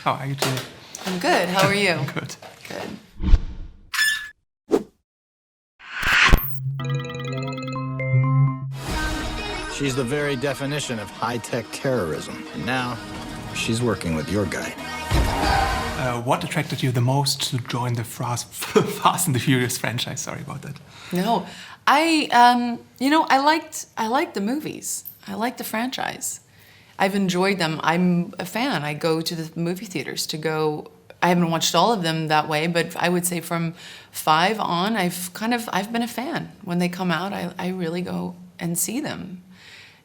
How are you today? I'm good. How are you? Good. Good. She's the very definition of high-tech terrorism. And now, she's working with your guy. What attracted you the most to join the Fast and the Furious franchise? Sorry about that. No, I liked the movies. I like the franchise. I've enjoyed them. I'm a fan. I go to the movie theaters to go. I haven't watched all of them that way, but I would say from 5 on, I've been a fan. When they come out, I really go and see them.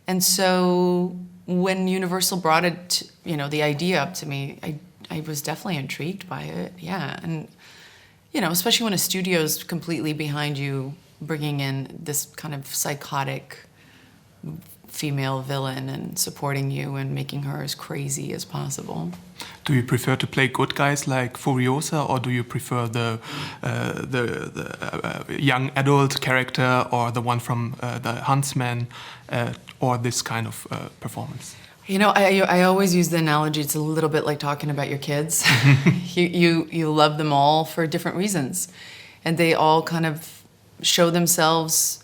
And so when Universal brought it, the idea up to me, I was definitely intrigued by it. Yeah, and especially when a studio's completely behind you, bringing in this kind of psychotic female villain and supporting you and making her as crazy as possible. Do you prefer to play good guys like Furiosa, or do you prefer the young adult character, or the one from the Huntsman, or this kind of performance? I always use the analogy, it's a little bit like talking about your kids. You love them all for different reasons. And they all kind of show themselves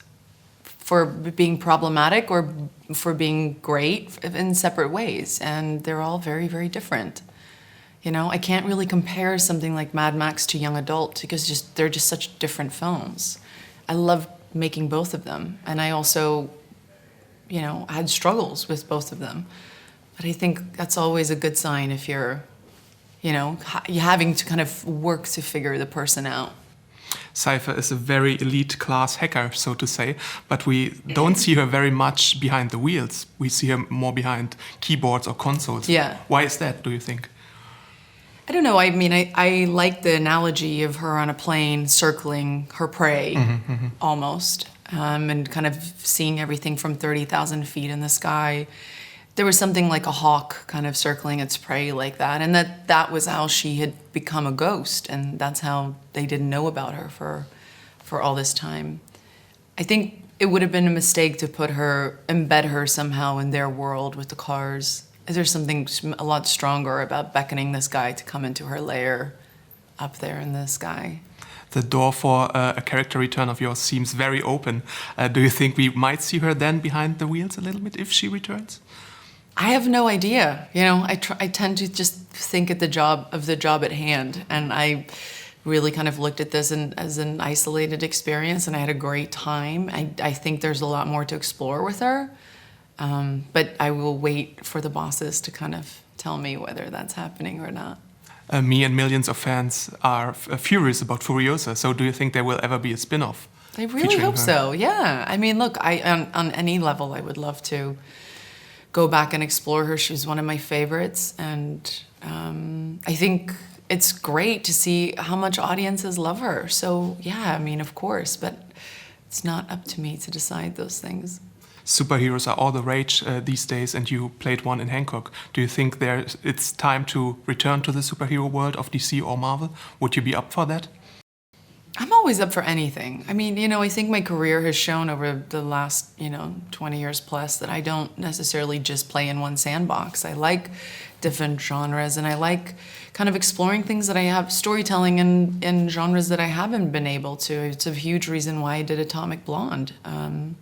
for being problematic or for being great in separate ways. And they're all very, very different. I can't really compare something like Mad Max to young adult because they're just such different films. I love making both of them. And I also, had struggles with both of them. But I think that's always a good sign if you're, you're having to kind of work to figure the person out. Cypher is a very elite class hacker, so to say, but we don't see her very much behind the wheels. We see her more behind keyboards or consoles. Yeah. Why is that, do you think? I don't know. I mean, I like the analogy of her on a plane circling her prey, almost, and kind of seeing everything from 30,000 feet in the sky. There was something like a hawk kind of circling its prey like that, and that was how she had become a ghost, and that's how they didn't know about her for all this time. I think it would have been a mistake to embed her somehow in their world with the cars. There's something a lot stronger about beckoning this guy to come into her lair up there in the sky. The door for a character return of yours seems very open. Do you think we might see her then behind the wheels a little bit if she returns? I have no idea. I tend to just think of the job at hand, and I really kind of looked at this as an isolated experience, and I had a great time. I think there's a lot more to explore with her, but I will wait for the bosses to kind of tell me whether that's happening or not. Me and millions of fans are furious about Furiosa, so do you think there will ever be a spin-off? I really hope so, yeah. I mean, look, on any level, I would love to go back and explore her. She's one of my favorites, and I think it's great to see how much audiences love her. So yeah, I mean, of course, but it's not up to me to decide those things. Superheroes are all the rage these days, and you played one in Hancock. Do you think it's time to return to the superhero world of DC or Marvel? Would you be up for that? I'm always up for anything. I mean, I think my career has shown over the last, 20 years plus that I don't necessarily just play in one sandbox. I like different genres, and I like kind of exploring things that I have, storytelling in genres that I haven't been able to. It's a huge reason why I did Atomic Blonde. I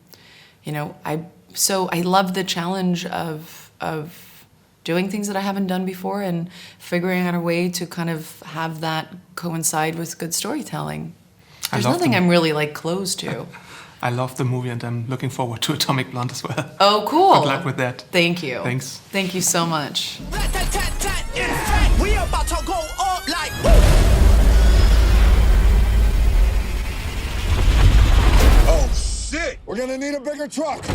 love the challenge of doing things that I haven't done before and figuring out a way to kind of have that coincide with good storytelling. There's nothing I'm really closed to. I love the movie, and I'm looking forward to Atomic Blonde as well. Oh, cool. Good luck with that. Thank you. Thanks. Thank you so much. We about to go up like Oh shit! We're gonna need a bigger truck.